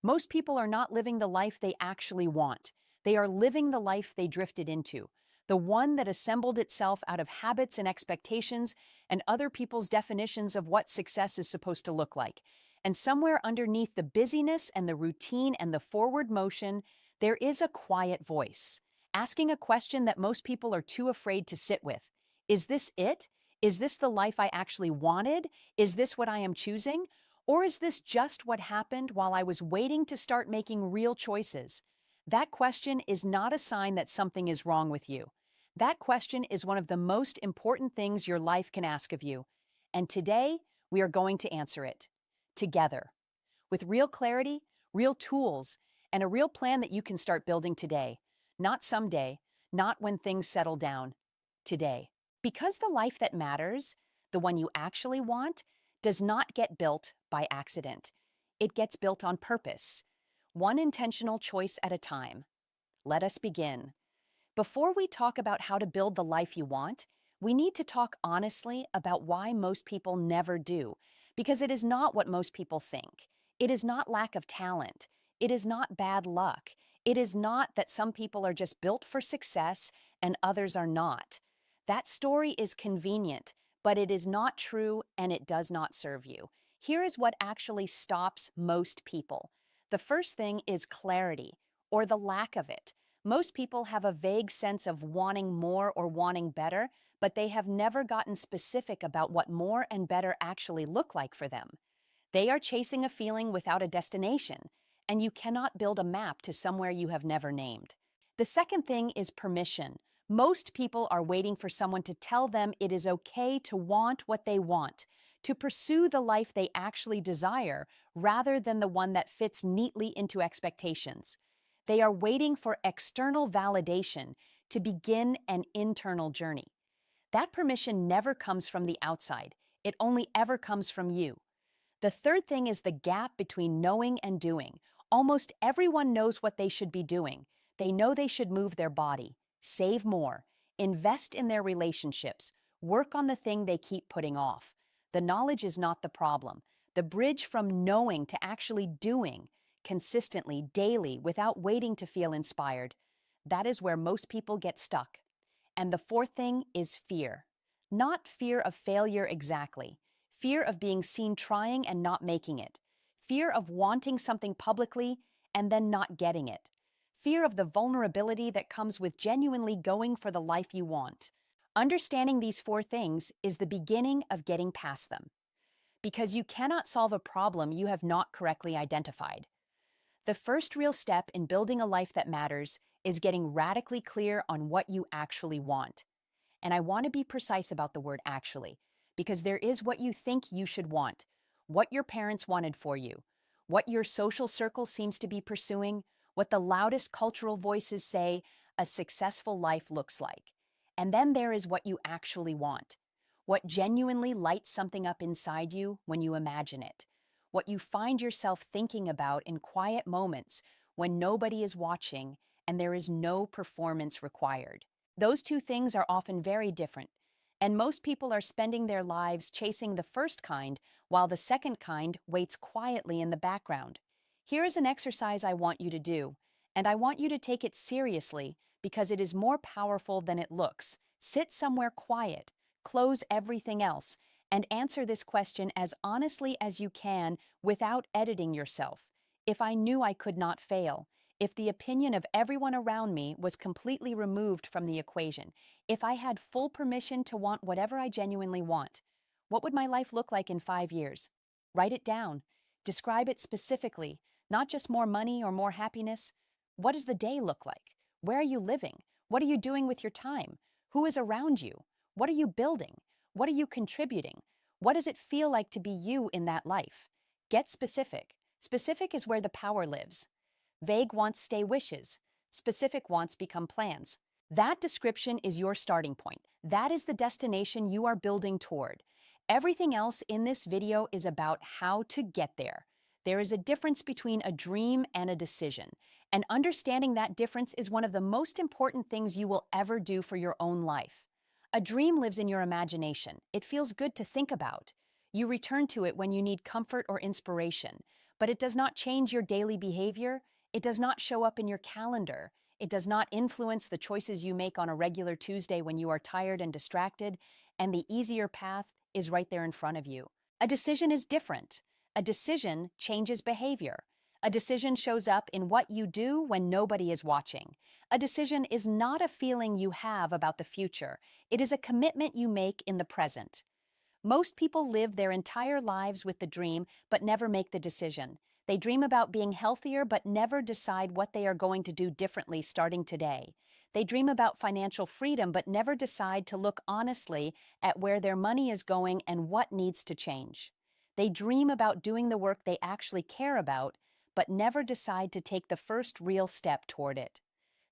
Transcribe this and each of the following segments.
Most people are not living the life they actually want. They are living the life they drifted into, the one that assembled itself out of habits and expectations and other people's definitions of what success is supposed to look like. And somewhere underneath the busyness and the routine and the forward motion, there is a quiet voice, asking a question that most people are too afraid to sit with. Is this it? Is this the life I actually wanted? Is this what I am choosing? Or is this just what happened while I was waiting to start making real choices? That question is not a sign that something is wrong with you. That question is one of the most important things your life can ask of you. And today, we are going to answer it. Together. With real clarity, real tools, and a real plan that you can start building today. Not someday, not when things settle down. Today. Because the life that matters, the one you actually want, does not get built by accident. It gets built on purpose, one intentional choice at a time. Let us begin. Before we talk about how to build the life you want, we need to talk honestly about why most people never do, because it is not what most people think. It is not lack of talent. It is not bad luck. It is not that some people are just built for success and others are not. That story is convenient, but it is not true and it does not serve you. Here is what actually stops most people. The first thing is clarity, or the lack of it. Most people have a vague sense of wanting more or wanting better, but they have never gotten specific about what more and better actually look like for them. They are chasing a feeling without a destination, and you cannot build a map to somewhere you have never named. The second thing is permission. Most people are waiting for someone to tell them it is okay to want what they want, to pursue the life they actually desire, rather than the one that fits neatly into expectations. They are waiting for external validation to begin an internal journey. That permission never comes from the outside. It only ever comes from you. The third thing is the gap between knowing and doing. Almost everyone knows what they should be doing. They know they should move their body, save more, invest in their relationships, work on the thing they keep putting off. The knowledge is not the problem. The bridge from knowing to actually doing, consistently, daily, without waiting to feel inspired. That is where most people get stuck. And the fourth thing is fear. Not fear of failure exactly. Fear of being seen trying and not making it. Fear of wanting something publicly and then not getting it. Fear of the vulnerability that comes with genuinely going for the life you want. Understanding these four things is the beginning of getting past them. Because you cannot solve a problem you have not correctly identified. The first real step in building a life that matters is getting radically clear on what you actually want. And I want to be precise about the word actually, because there is what you think you should want, what your parents wanted for you, what your social circle seems to be pursuing, what the loudest cultural voices say a successful life looks like. And then there is what you actually want, what genuinely lights something up inside you when you imagine it, what you find yourself thinking about in quiet moments when nobody is watching and there is no performance required. Those two things are often very different, and most people are spending their lives chasing the first kind while the second kind waits quietly in the background. Here is an exercise I want you to do, and I want you to take it seriously because it is more powerful than it looks. Sit somewhere quiet, close everything else, and answer this question as honestly as you can without editing yourself. If I knew I could not fail, if the opinion of everyone around me was completely removed from the equation, if I had full permission to want whatever I genuinely want, what would my life look like in 5 years? Write it down. Describe it specifically, not just more money or more happiness. What does the day look like? Where are you living? What are you doing with your time? Who is around you? What are you building? What are you contributing? What does it feel like to be you in that life? Get specific. Specific is where the power lives. Vague wants stay wishes. Specific wants become plans. That description is your starting point. That is the destination you are building toward. Everything else in this video is about how to get there. There is a difference between a dream and a decision, and understanding that difference is one of the most important things you will ever do for your own life. A dream lives in your imagination. It feels good to think about. You return to it when you need comfort or inspiration. but it does not change your daily behavior. It does not show up in your calendar. It does not influence the choices you make on a regular Tuesday when you are tired and distracted, and the easier path is right there in front of you. A decision is different. A decision changes behavior. A decision shows up in what you do when nobody is watching. A decision is not a feeling you have about the future. It is a commitment you make in the present. Most people live their entire lives with the dream but never make the decision. They dream about being healthier but never decide what they are going to do differently starting today. They dream about financial freedom but never decide to look honestly at where their money is going and what needs to change. They dream about doing the work they actually care about but never decide to take the first real step toward it.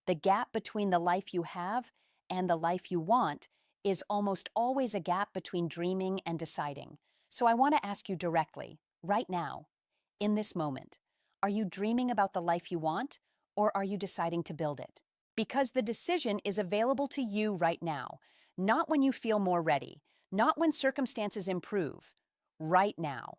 The gap between the life you have and the life you want is almost always a gap between dreaming and deciding. So I want to ask you directly, right now, in this moment, are you dreaming about the life you want, or are you deciding to build it? Because the decision is available to you right now, not when you feel more ready, not when circumstances improve, right now.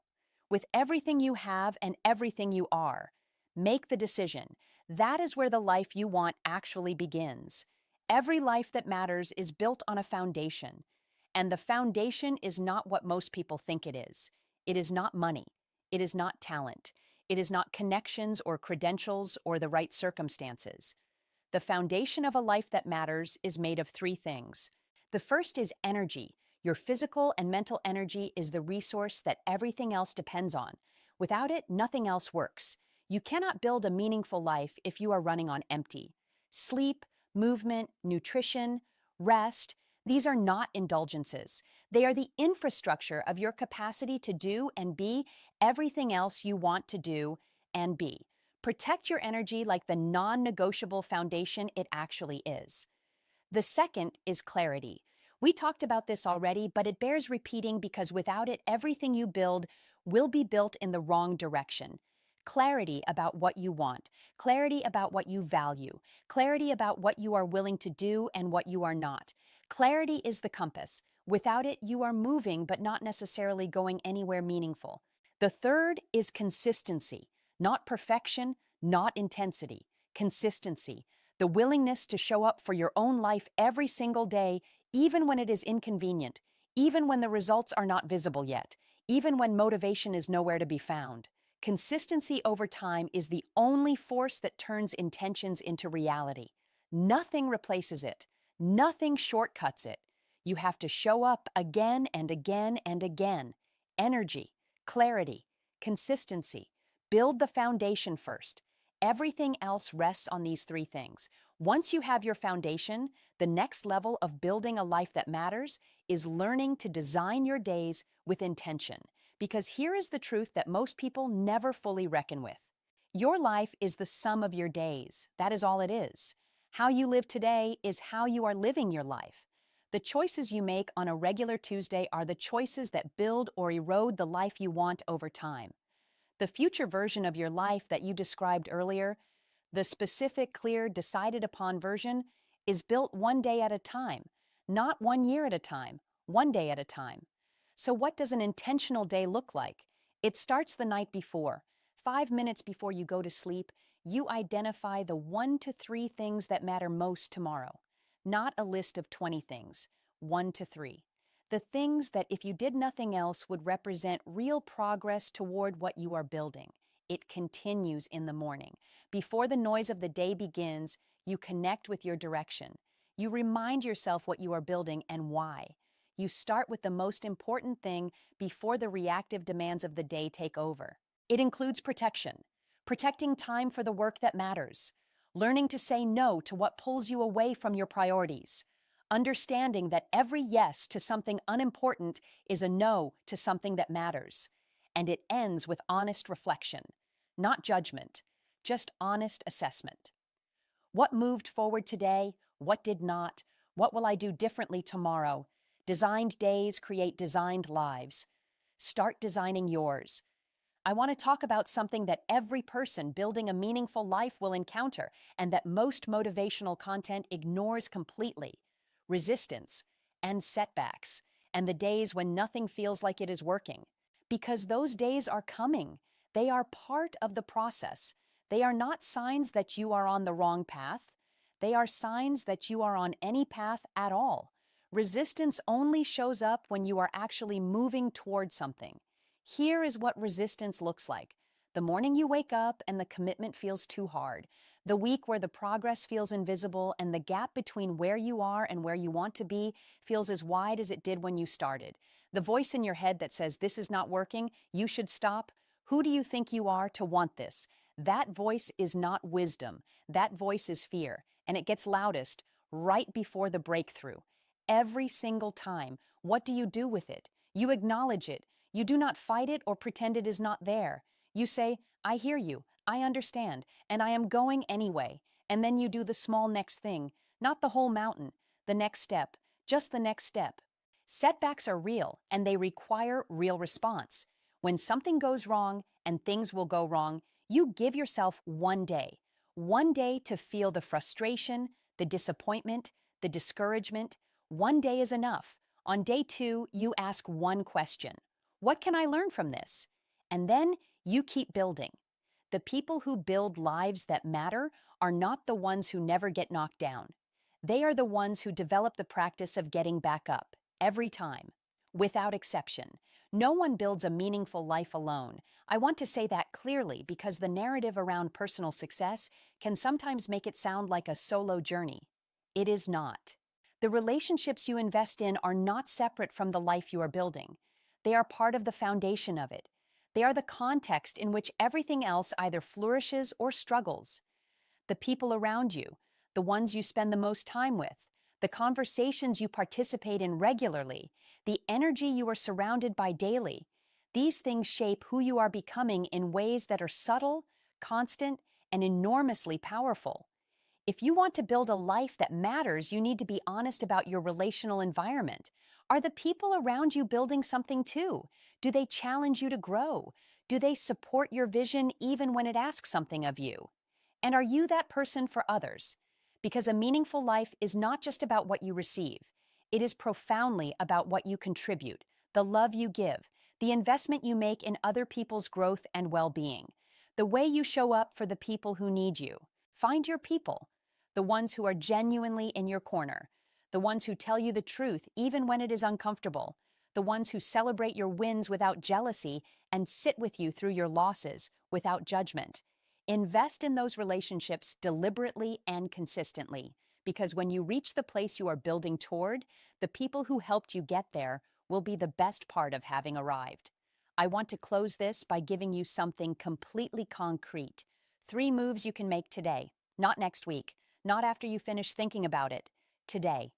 With everything you have and everything you are, make the decision. That is where the life you want actually begins. Every life that matters is built on a foundation, and the foundation is not what most people think it is. It is not money. It is not talent. It is not connections or credentials or the right circumstances. The foundation of a life that matters is made of three things. The first is energy. Your physical and mental energy is the resource that everything else depends on. Without it, nothing else works. You cannot build a meaningful life if you are running on empty. Sleep, movement, nutrition, rest, these are not indulgences. They are the infrastructure of your capacity to do and be everything else you want to do and be. Protect your energy like the non-negotiable foundation it actually is. The second is clarity. We talked about this already, but it bears repeating because without it, everything you build will be built in the wrong direction. Clarity about what you want, clarity about what you value, clarity about what you are willing to do and what you are not. Clarity is the compass. Without it, you are moving but not necessarily going anywhere meaningful. The third is consistency, not perfection, not intensity. Consistency, the willingness to show up for your own life every single day, even when it is inconvenient, even when the results are not visible yet, even when motivation is nowhere to be found. Consistency over time is the only force that turns intentions into reality. Nothing replaces it. Nothing shortcuts it. You have to show up again and again and again. Energy, clarity, consistency. Build the foundation first. Everything else rests on these three things. Once you have your foundation, the next level of building a life that matters is learning to design your days with intention. Because here is the truth that most people never fully reckon with. Your life is the sum of your days. That is all it is. How you live today is how you are living your life. The choices you make on a regular Tuesday are the choices that build or erode the life you want over time. The future version of your life that you described earlier, the specific, clear, decided upon version, is built one day at a time, not 1 year at a time, one day at a time. So what does an intentional day look like? It starts the night before. 5 minutes before you go to sleep, you identify the 1 to 3 things that matter most tomorrow. Not a list of 20 things, 1 to 3. The things that, if you did nothing else, would represent real progress toward what you are building. It continues in the morning. Before the noise of the day begins, you connect with your direction. You remind yourself what you are building and why. You start with the most important thing before the reactive demands of the day take over. It includes protection, protecting time for the work that matters, learning to say no to what pulls you away from your priorities, understanding that every yes to something unimportant is a no to something that matters. And it ends with honest reflection, not judgment, just honest assessment. What moved forward today? What did not? What will I do differently tomorrow? Designed days create designed lives. Start designing yours. I want to talk about something that every person building a meaningful life will encounter and that most motivational content ignores completely: resistance and setbacks, and the days when nothing feels like it is working. Because those days are coming. They are part of the process. They are not signs that you are on the wrong path. They are signs that you are on any path at all. Resistance only shows up when you are actually moving toward something. Here is what resistance looks like. The morning you wake up and the commitment feels too hard. The week where the progress feels invisible and the gap between where you are and where you want to be feels as wide as it did when you started. The voice in your head that says, "This is not working, you should stop." Who do you think you are to want this? That voice is not wisdom. That voice is fear, and it gets loudest right before the breakthrough. Every single time, what do you do with it? You acknowledge it. You do not fight it or pretend it is not there. You say, "I hear you, I understand, and I am going anyway." And then you do the small next thing, not the whole mountain, the next step, just the next step. Setbacks are real, and they require real response. When something goes wrong, and things will go wrong, you give yourself one day to feel the frustration, the disappointment, the discouragement. One day is enough. On day 2, you ask one question: what can I learn from this? And then you keep building. The people who build lives that matter are not the ones who never get knocked down. They are the ones who develop the practice of getting back up, every time, without exception. No one builds a meaningful life alone. I want to say that clearly because the narrative around personal success can sometimes make it sound like a solo journey. It is not. The relationships you invest in are not separate from the life you are building. They are part of the foundation of it. They are the context in which everything else either flourishes or struggles. The people around you, the ones you spend the most time with, the conversations you participate in regularly, the energy you are surrounded by daily. These things shape who you are becoming in ways that are subtle, constant, and enormously powerful. If you want to build a life that matters, you need to be honest about your relational environment. Are the people around you building something too? Do they challenge you to grow? Do they support your vision even when it asks something of you? And are you that person for others? Because a meaningful life is not just about what you receive. It is profoundly about what you contribute, the love you give, the investment you make in other people's growth and well-being, the way you show up for the people who need you. Find your people, the ones who are genuinely in your corner, the ones who tell you the truth even when it is uncomfortable, the ones who celebrate your wins without jealousy and sit with you through your losses without judgment. Invest in those relationships deliberately and consistently, because when you reach the place you are building toward, the people who helped you get there will be the best part of having arrived. I want to close this by giving you something completely concrete. 3 moves you can make today, not next week, not after you finish thinking about it, today.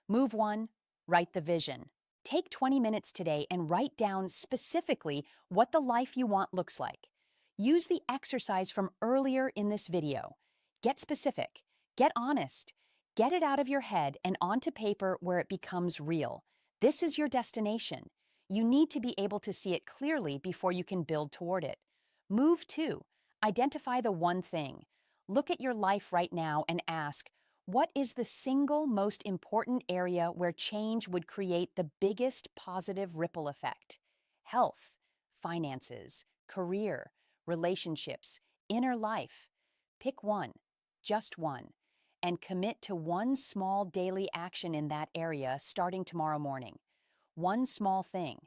Move 1, write the vision. Take 20 minutes today and write down specifically what the life you want looks like. Use the exercise from earlier in this video. Get specific, get honest, get it out of your head and onto paper where it becomes real. This is your destination. You need to be able to see it clearly before you can build toward it. Move 2, identify the one thing. Look at your life right now and ask, what is the single most important area where change would create the biggest positive ripple effect? Health, finances, career, relationships, inner life. Pick one, just one, and commit to one small daily action in that area starting tomorrow morning. One small thing,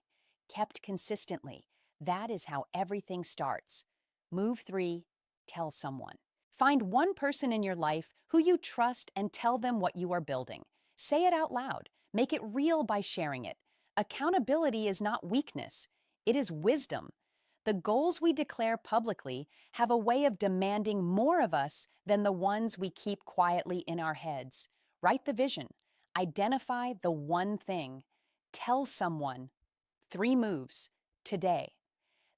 kept consistently. That is how everything starts. Move 3, tell someone. Find one person in your life who you trust and tell them what you are building. Say it out loud. Make it real by sharing it. Accountability is not weakness. It is wisdom. The goals we declare publicly have a way of demanding more of us than the ones we keep quietly in our heads. Write the vision. Identify the one thing. Tell someone. 3 moves. Today.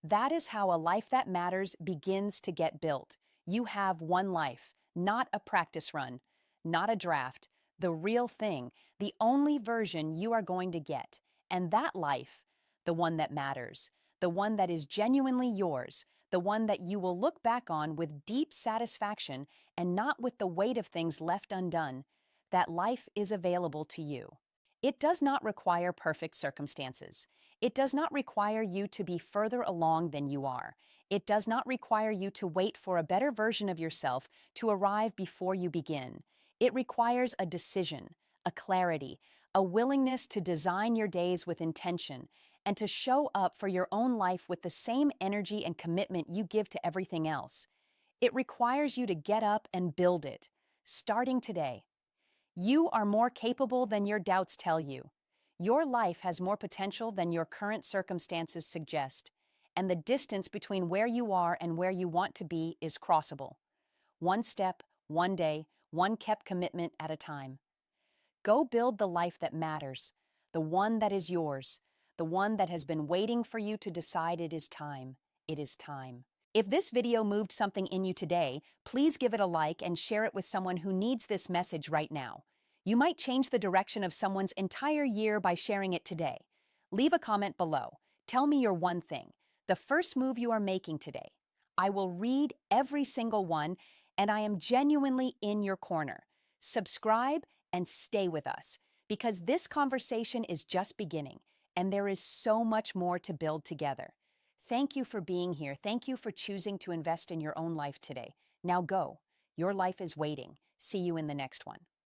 That is how a life that matters begins to get built. You have one life, not a practice run, not a draft, the real thing, the only version you are going to get. And that life, the one that matters, the one that is genuinely yours, the one that you will look back on with deep satisfaction and not with the weight of things left undone, that life is available to you. It does not require perfect circumstances. It does not require you to be further along than you are. It does not require you to wait for a better version of yourself to arrive before you begin. It requires a decision, a clarity, a willingness to design your days with intention, and to show up for your own life with the same energy and commitment you give to everything else. It requires you to get up and build it, starting today. You are more capable than your doubts tell you. Your life has more potential than your current circumstances suggest, and the distance between where you are and where you want to be is crossable. One step, one day, one kept commitment at a time. Go build the life that matters, the one that is yours, the one that has been waiting for you to decide it is time. It is time. If this video moved something in you today, please give it a like and share it with someone who needs this message right now. You might change the direction of someone's entire year by sharing it today. Leave a comment below. Tell me your one thing, the first move you are making today. I will read every single one, and I am genuinely in your corner. Subscribe and stay with us, because this conversation is just beginning, and there is so much more to build together. Thank you for being here. Thank you for choosing to invest in your own life today. Now go. Your life is waiting. See you in the next one.